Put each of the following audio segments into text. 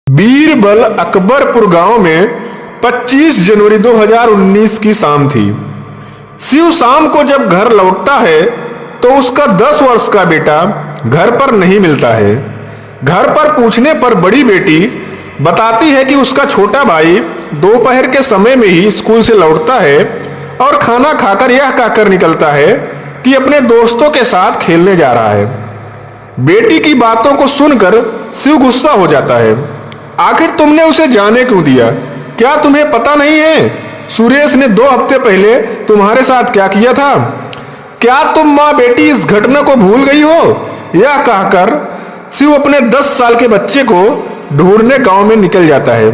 बीरबल अकबरपुर गांव में 25 जनवरी 2019 की शाम थी। शिव शाम को जब घर लौटता है तो उसका 10 वर्ष का बेटा घर पर नहीं मिलता है। घर पर पूछने पर बड़ी बेटी बताती है कि उसका छोटा भाई दोपहर के समय में ही स्कूल से लौटता है और खाना खाकर यह कहकर निकलता है कि अपने दोस्तों के साथ खेलने जा रहा है। बेटी की बातों को सुनकर शिव गुस्सा हो जाता है। आखिर तुमने उसे जाने क्यों दिया? क्या तुम्हें पता नहीं है सुरेश ने 2 हफ्ते पहले तुम्हारे साथ क्या किया था? क्या तुम माँ बेटी इस घटना को भूल गई हो? यह कहकर शिव अपने 10 साल के बच्चे को ढूंढने गांव में निकल जाता है।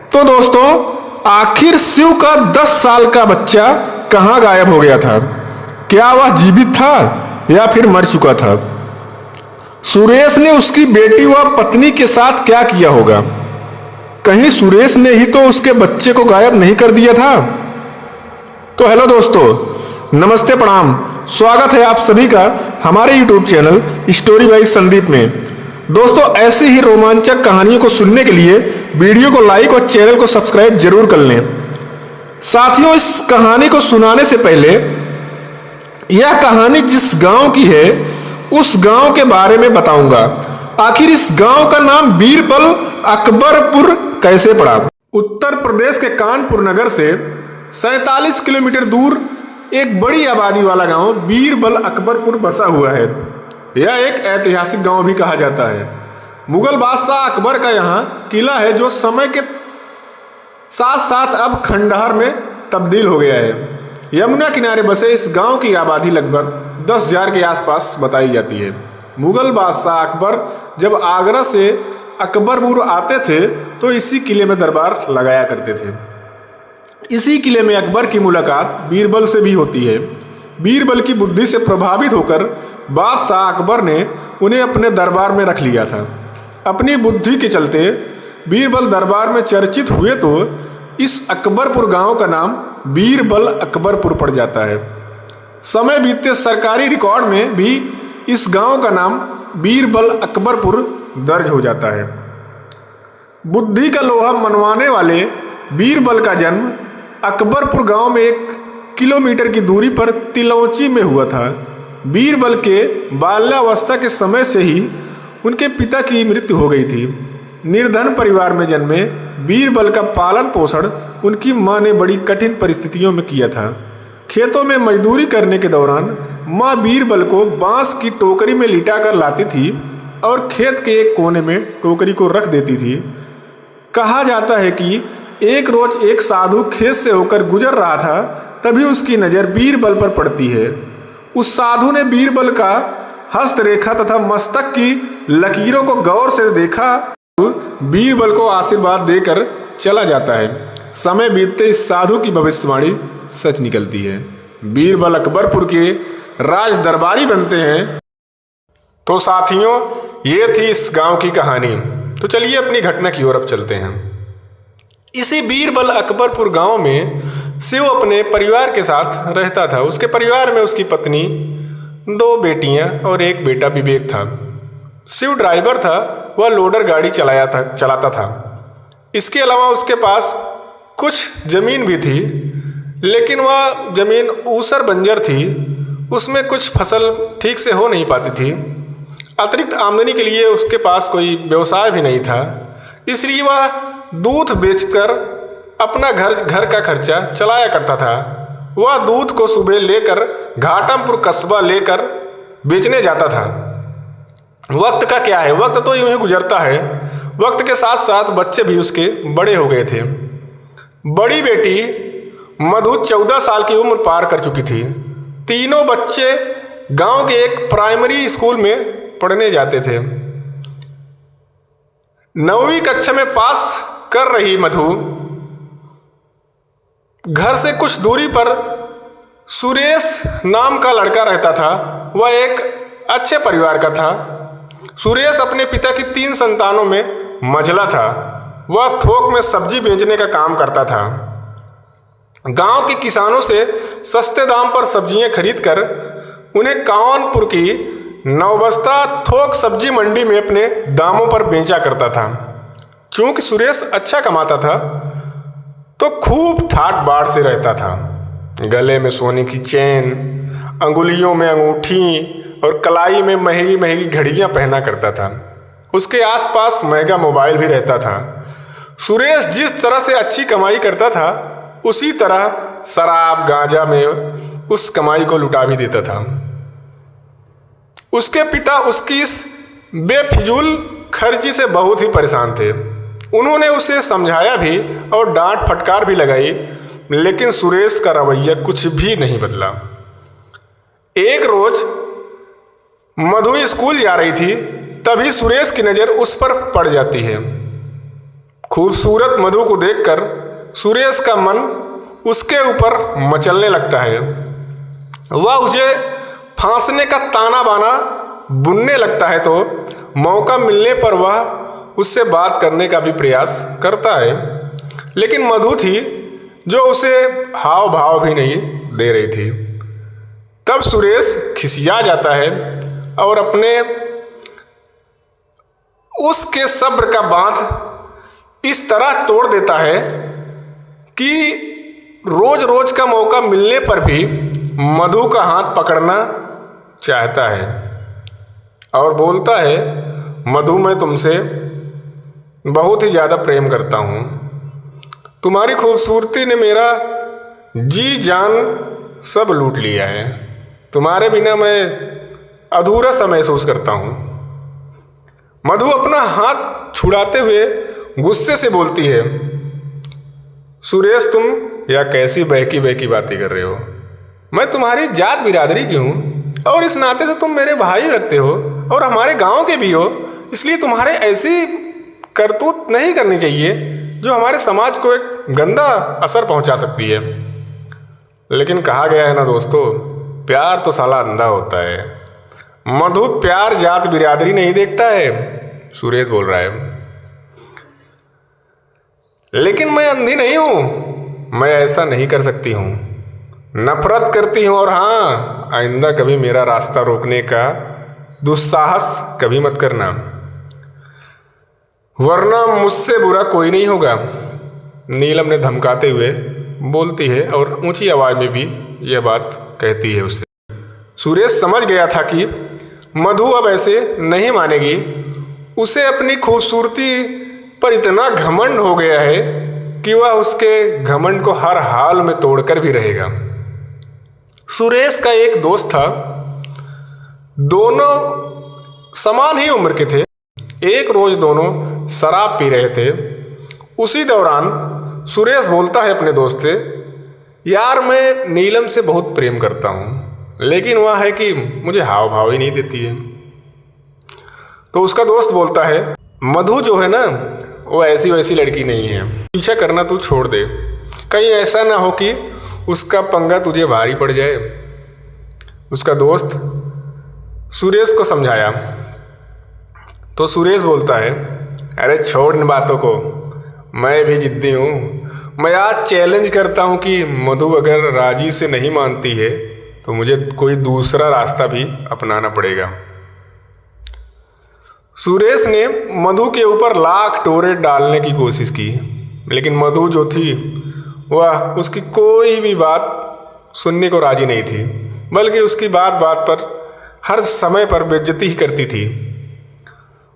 तो दोस्तों, आखिर शिव का 10 साल का बच्चा कहां गायब हो गया था? क्या वह जीवित था या फिर मर चुका था? सुरेश ने उसकी बेटी व पत्नी के साथ क्या किया होगा? कहीं सुरेश ने ही तो उसके बच्चे को गायब नहीं कर दिया था? तो हेलो दोस्तों, नमस्ते, प्रणाम, स्वागत है आप सभी का हमारे YouTube channel story by Sandeep में। दोस्तों, ऐसी ही रोमांचक कहानियों को सुनने के लिए वीडियो को लाइक और चैनल को सब्सक्राइब जरूर कर लें। साथियों, इस कहानी को सुनाने से पहले यह कहानी जिस गांव की है उस गांव के बारे में बताऊंगा। आखिर इस गांव का नाम बीरबल अकबरपुर कैसे पड़ा? उत्तर प्रदेश के कानपुर नगर से 47 किलोमीटर दूर एक बड़ी आबादी वाला गांव बीरबल अकबरपुर बसा हुआ है। यह एक ऐतिहासिक गांव भी कहा जाता है। मुगल बादशाह अकबर का यहाँ किला है जो समय के साथ साथ अब खंडहर में तब्दील हो गया है। यमुना किनारे बसे इस गांव की आबादी लगभग 10,000 के आसपास बताई जाती है। मुगल बादशाह अकबर जब आगरा से अकबरपुर आते थे तो इसी किले में दरबार लगाया करते थे। इसी किले में अकबर की मुलाकात बीरबल से भी होती है। बीरबल की बुद्धि से प्रभावित होकर बादशाह अकबर ने उन्हें अपने दरबार में रख लिया था। अपनी बुद्धि के चलते बीरबल दरबार में चर्चित हुए तो इस अकबरपुर गांव का नाम बीरबल अकबरपुर पड़ जाता है। समय बीतते सरकारी रिकॉर्ड में भी इस गांव का नाम बीरबल अकबरपुर दर्ज हो जाता है। बुद्धि का लोहा मनवाने वाले बीरबल का जन्म अकबरपुर गांव में 1 किलोमीटर की दूरी पर तिलौंची में हुआ था। बीरबल के बाल्यावस्था के समय से ही उनके पिता की मृत्यु हो गई थी। निर्धन परिवार में जन्मे बीरबल का पालन पोषण उनकी मां ने बड़ी कठिन परिस्थितियों में किया था। खेतों में मजदूरी करने के दौरान मां बीरबल को बांस की टोकरी में लिटाकर लाती थी और खेत के एक कोने में टोकरी को रख देती थी। कहा जाता है कि एक रोज एक साधु खेत से होकर गुजर रहा था, तभी उसकी नज़र बीरबल पर पड़ती है। उस साधु ने बीरबल का हस्तरेखा तथा मस्तक की लकीरों को गौर से देखा। बीरबल को आशीर्वाद देकर चला जाता है। समय बीतते इस साधु की भविष्यवाणी सच निकलती है। बीरबल अकबरपुर के राज दरबारी बनते हैं। तो साथियों, ये थी इस गांव की कहानी। तो चलिए अपनी घटना की ओर अब चलते हैं। इसी बीरबल अकबरपुर गांव में शिव अपने परिवार के साथ रहता था। उसके परिवार में उसकी पत्नी, 2 बेटियां और 1 बेटा विवेक था। शिव ड्राइवर था, वह लोडर गाड़ी चलाता था। इसके अलावा उसके पास कुछ जमीन भी थी, लेकिन वह जमीन ऊसर बंजर थी। उसमें कुछ फसल ठीक से हो नहीं पाती थी। अतिरिक्त आमदनी के लिए उसके पास कोई व्यवसाय भी नहीं था, इसलिए वह दूध बेचकर अपना घर का खर्चा चलाया करता था। वह दूध को सुबह लेकर घाटमपुर कस्बा लेकर बेचने जाता था। वक्त का क्या है, वक्त तो यूं ही गुजरता है। वक्त के साथ साथ बच्चे भी उसके बड़े हो गए थे। बड़ी बेटी मधु 14 साल की उम्र पार कर चुकी थी। तीनों बच्चे गांव के एक प्राइमरी स्कूल में पढ़ने जाते थे। 9वीं कक्षा में पास कर रही मधु घर से कुछ दूरी पर सुरेश नाम का लड़का रहता था। वह एक अच्छे परिवार का था। सुरेश अपने पिता की 3 संतानों में मझला था। वह थोक में सब्जी बेचने का काम करता था। गांव के किसानों से सस्ते दाम पर सब्जियां खरीदकर उन्हें कानपुर की नवबस्ता थोक सब्जी मंडी में अपने दामों पर बेचा करता था। चूंकि सुरेश अच्छा कमाता था तो खूब ठाट बाट से रहता था। गले में सोने की चेन, अंगुलियों में अंगूठी और कलाई में महंगी महंगी घड़ियां पहना करता था। उसके आसपास महंगा मोबाइल भी रहता था। सुरेश जिस तरह से अच्छी कमाई करता था उसी तरह शराब गांजा में उस कमाई को लुटा भी देता था। उसके पिता उसकी इस बेफिजूल खर्ची से बहुत ही परेशान थे। उन्होंने उसे समझाया भी और डांट फटकार भी लगाई, लेकिन सुरेश का रवैया कुछ भी नहीं बदला। एक रोज मधु स्कूल जा रही थी, तभी सुरेश की नज़र उस पर पड़ जाती है। खूबसूरत मधु को देखकर सुरेश का मन उसके ऊपर मचलने लगता है। वह उसे फांसने का ताना बाना बुनने लगता है, तो मौका मिलने पर वह उससे बात करने का भी प्रयास करता है, लेकिन मधु थी जो उसे हाव भाव भी नहीं दे रही थी। तब सुरेश खिसिया जाता है और अपने उसके सब्र का बांध इस तरह तोड़ देता है कि रोज रोज का मौका मिलने पर भी मधु का हाथ पकड़ना चाहता है और बोलता है, मधु मैं तुमसे बहुत ही ज़्यादा प्रेम करता हूँ। तुम्हारी खूबसूरती ने मेरा जी जान सब लूट लिया है। तुम्हारे बिना मैं अधूरा सा महसूस करता हूँ। मधु अपना हाथ छुड़ाते हुए गुस्से से बोलती है, सुरेश तुम या कैसी बहकी बहकी बातें कर रहे हो। मैं तुम्हारी जात बिरादरी की हूँ और इस नाते से तुम मेरे भाई लगते हो और हमारे गांव के भी हो, इसलिए तुम्हारे ऐसी करतूत नहीं करनी चाहिए जो हमारे समाज को एक गंदा असर पहुंचा सकती है। लेकिन कहा गया है ना दोस्तों, प्यार तो साला अंधा होता है। मधु प्यार जात बिरादरी नहीं देखता है, सुरेश बोल रहा है। लेकिन मैं अंधी नहीं हूं, मैं ऐसा नहीं कर सकती हूं। नफरत करती हूं और हाँ, आइंदा कभी मेरा रास्ता रोकने का दुस्साहस कभी मत करना, वरना मुझसे बुरा कोई नहीं होगा। नीलम ने धमकाते हुए बोलती है और ऊंची आवाज में भी यह बात कहती है उससे। सुरेश समझ गया था कि मधु अब ऐसे नहीं मानेगी। उसे अपनी खूबसूरती पर इतना घमंड हो गया है कि वह उसके घमंड को हर हाल में तोड़कर भी रहेगा। सुरेश का एक दोस्त था, दोनों समान ही उम्र के थे। एक रोज दोनों शराब पी रहे थे। उसी दौरान सुरेश बोलता है अपने दोस्त से, यार मैं नीलम से बहुत प्रेम करता हूँ, लेकिन वह है कि मुझे हाव भाव ही नहीं देती है। तो उसका दोस्त बोलता है, मधु जो है ना वो ऐसी वैसी लड़की नहीं है, पीछा करना तू छोड़ दे, कहीं ऐसा ना हो कि उसका पंगा तुझे भारी पड़ जाए। उसका दोस्त सुरेश को समझाया तो सुरेश बोलता है, अरे छोड़ इन बातों को, मैं भी जिद्दी हूँ। मैं आज चैलेंज करता हूँ कि मधु अगर राजी से नहीं मानती है तो मुझे कोई दूसरा रास्ता भी अपनाना पड़ेगा। सुरेश ने मधु के ऊपर लाख टोरे डालने की कोशिश की, लेकिन मधु जो थी वह उसकी कोई भी बात सुनने को राजी नहीं थी, बल्कि उसकी बात बात पर हर समय पर बेइज्जती ही करती थी।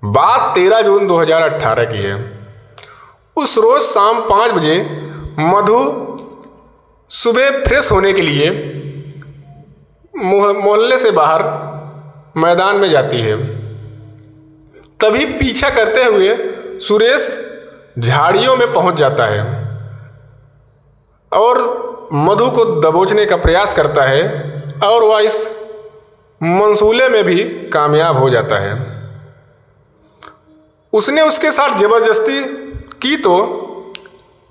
बात 13 जून 2018 की है। उस रोज शाम 5 बजे मधु सुबह फ्रेश होने के लिए मोहल्ले से बाहर मैदान में जाती है। तभी पीछा करते हुए सुरेश झाड़ियों में पहुंच जाता है और मधु को दबोचने का प्रयास करता है और वह इस मंसूले में भी कामयाब हो जाता है। उसने उसके साथ जबरदस्ती की तो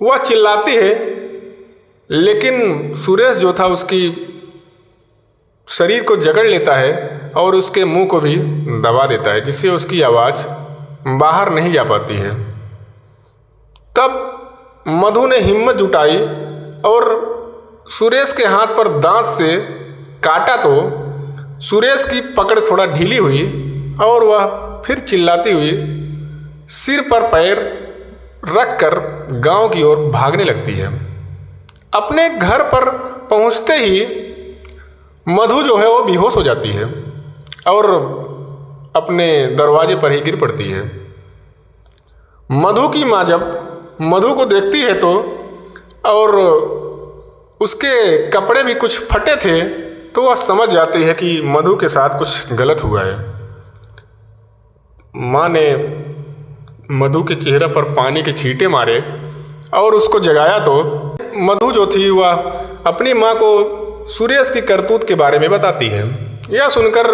वह चिल्लाती है, लेकिन सुरेश जो था उसकी शरीर को जकड़ लेता है और उसके मुंह को भी दबा देता है, जिससे उसकी आवाज़ बाहर नहीं जा पाती है। तब मधु ने हिम्मत जुटाई और सुरेश के हाथ पर दांत से काटा तो सुरेश की पकड़ थोड़ा ढीली हुई और वह फिर चिल्लाती हुई सिर पर पैर रखकर गांव की ओर भागने लगती है। अपने घर पर पहुंचते ही मधु जो है वो बेहोश हो जाती है और अपने दरवाजे पर ही गिर पड़ती है। मधु की माँ जब मधु को देखती है तो और उसके कपड़े भी कुछ फटे थे तो वह समझ जाती है कि मधु के साथ कुछ गलत हुआ है। माँ ने मधु के चेहरे पर पानी के छींटे मारे और उसको जगाया तो मधु जो थी वह अपनी माँ को सुरेश की करतूत के बारे में बताती है। यह सुनकर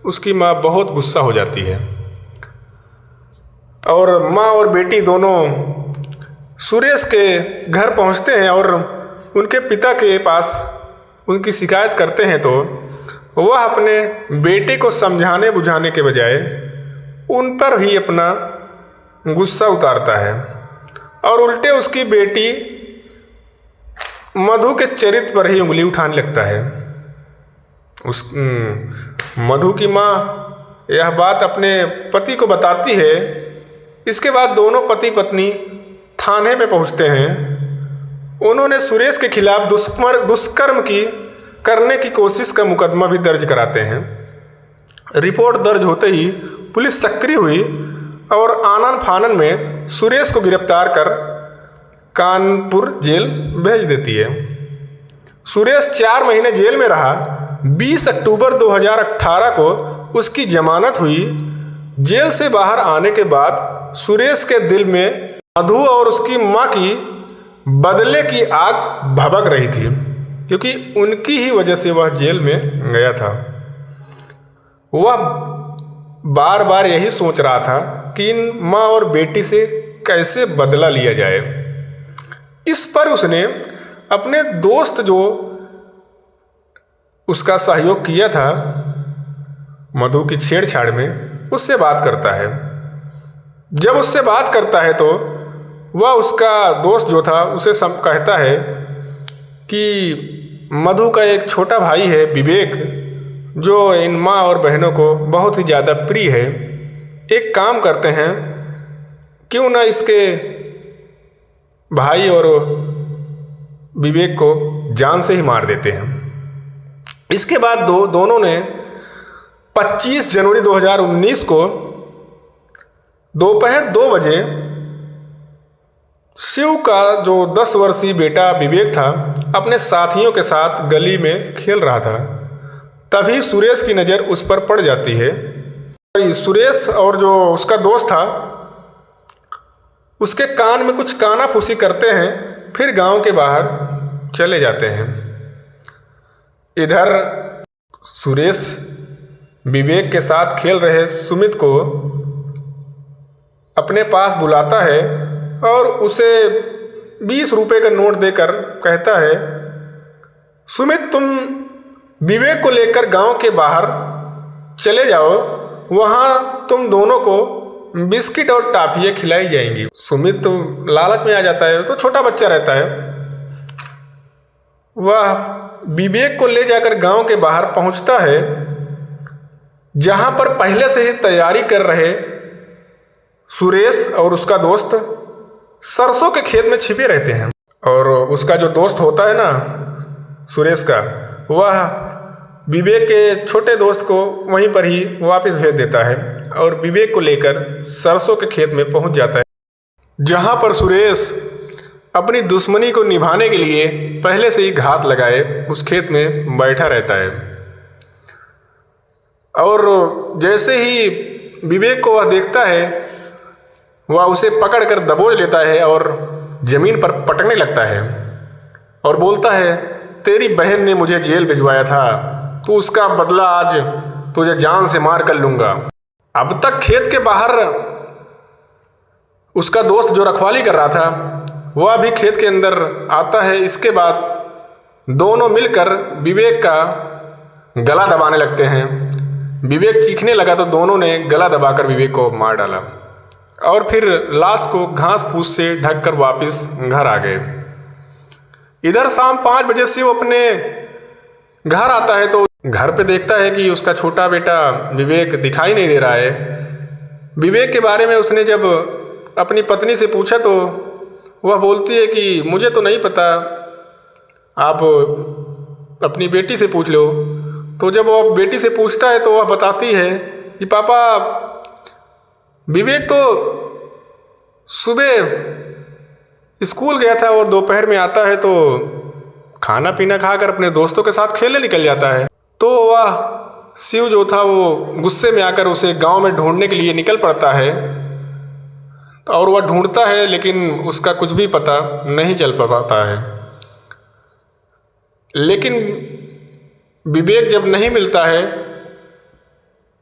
उसकी माँ बहुत गुस्सा हो जाती है और माँ और बेटी दोनों सुरेश के घर पहुँचते हैं और उनके पिता के पास उनकी शिकायत करते हैं तो वह अपने बेटे को समझाने बुझाने के बजाय उन पर भी अपना गुस्सा उतारता है और उल्टे उसकी बेटी मधु के चरित्र पर ही उंगली उठाने लगता है। मधु की माँ यह बात अपने पति को बताती है। इसके बाद दोनों पति पत्नी थाने में पहुंचते हैं। उन्होंने सुरेश के खिलाफ दुष्कर्म करने की कोशिश का मुकदमा भी दर्ज कराते हैं। रिपोर्ट दर्ज होते ही पुलिस सक्रिय हुई और आनन फानन में सुरेश को गिरफ्तार कर कानपुर जेल भेज देती है। सुरेश 4 महीने जेल में रहा। 20 अक्टूबर 2018 को उसकी जमानत हुई। जेल से बाहर आने के बाद सुरेश के दिल में मधु और उसकी माँ की बदले की आग भभक रही थी क्योंकि उनकी ही वजह से वह जेल में गया था। वह बार बार यही सोच रहा था कि इन माँ और बेटी से कैसे बदला लिया जाए। इस पर उसने अपने दोस्त जो उसका सहयोग किया था मधु की छेड़छाड़ में, उससे बात करता है। जब उससे बात करता है तो वह उसका दोस्त जो था उसे कहता है कि मधु का एक छोटा भाई है विवेक, जो इन माँ और बहनों को बहुत ही ज़्यादा प्रिय है। एक काम करते हैं, क्यों ना इसके भाई और विवेक को जान से ही मार देते हैं। इसके बाद दोनों ने 25 जनवरी 2019 को दोपहर 2 बजे शिव का जो 10 वर्षीय बेटा विवेक था अपने साथियों के साथ गली में खेल रहा था। तभी सुरेश की नज़र उस पर पड़ जाती है। सुरेश और जो उसका दोस्त था उसके कान में कुछ कानाफूसी करते हैं, फिर गांव के बाहर चले जाते हैं। इधर सुरेश विवेक के साथ खेल रहे सुमित को अपने पास बुलाता है और उसे 20 रुपए का नोट देकर कहता है, सुमित तुम विवेक को लेकर गांव के बाहर चले जाओ, वहाँ तुम दोनों को बिस्किट और टाफियाँ खिलाई जाएंगी। सुमित तो लालच में आ जाता है, तो छोटा बच्चा रहता है। वह विवेक को ले जाकर गांव के बाहर पहुंचता है जहां पर पहले से ही तैयारी कर रहे सुरेश और उसका दोस्त सरसों के खेत में छिपे रहते हैं। और उसका जो दोस्त होता है ना सुरेश का, वह विवेक के छोटे दोस्त को वहीं पर ही वापस भेज देता है और विवेक को लेकर सरसों के खेत में पहुंच जाता है, जहां पर सुरेश अपनी दुश्मनी को निभाने के लिए पहले से ही घात लगाए उस खेत में बैठा रहता है। और जैसे ही विवेक को वह देखता है वह उसे पकड़कर दबोच लेता है और ज़मीन पर पटकने लगता है और बोलता है, तेरी बहन ने मुझे जेल भिजवाया था, तो उसका बदला आज तुझे जान से मार कर लूँगा। अब तक खेत के बाहर उसका दोस्त जो रखवाली कर रहा था वह भी खेत के अंदर आता है। इसके बाद दोनों मिलकर विवेक का गला दबाने लगते हैं। विवेक चीखने लगा तो दोनों ने गला दबाकर विवेक को मार डाला और फिर लाश को घास फूस से ढककर वापस घर आ गए। इधर शाम 5 बजे शिव अपने घर आता है तो घर पे देखता है कि उसका छोटा बेटा विवेक दिखाई नहीं दे रहा है। विवेक के बारे में उसने जब अपनी पत्नी से पूछा तो वह बोलती है कि मुझे तो नहीं पता, आप अपनी बेटी से पूछ लो। तो जब वह बेटी से पूछता है तो वह बताती है कि पापा, विवेक तो सुबह स्कूल गया था और दोपहर में आता है तो खाना पीना खाकर अपने दोस्तों के साथ खेलने निकल जाता है। तो वह शिव जो था वो गुस्से में आकर उसे गांव में ढूंढने के लिए निकल पड़ता है और वह ढूंढता है, लेकिन उसका कुछ भी पता नहीं चल पाता है। लेकिन विवेक जब नहीं मिलता है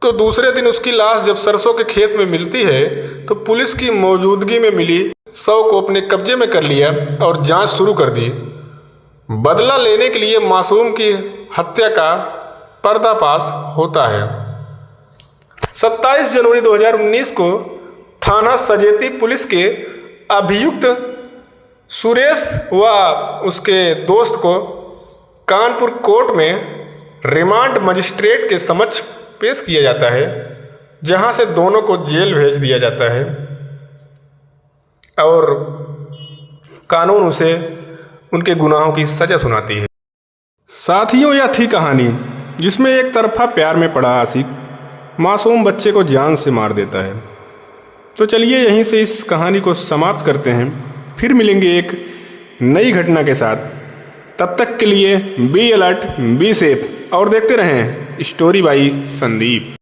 तो दूसरे दिन उसकी लाश जब सरसों के खेत में मिलती है तो पुलिस की मौजूदगी में मिली शव को अपने कब्जे में कर लिया और जांच शुरू कर दी। बदला लेने के लिए मासूम की हत्या का पर्दाफाश होता है। 27 जनवरी 2019 को थाना सजेती पुलिस के अभियुक्त सुरेश व उसके दोस्त को कानपुर कोर्ट में रिमांड मजिस्ट्रेट के समक्ष पेश किया जाता है, जहां से दोनों को जेल भेज दिया जाता है और कानून उसे उनके गुनाहों की सजा सुनाती है। साथियों, यह थी कहानी जिसमें एक तरफा प्यार में पड़ा आशिक मासूम बच्चे को जान से मार देता है। तो चलिए यहीं से इस कहानी को समाप्त करते हैं, फिर मिलेंगे एक नई घटना के साथ। तब तक के लिए बी अलर्ट, बी सेफ और देखते रहें स्टोरी बाई संदीप।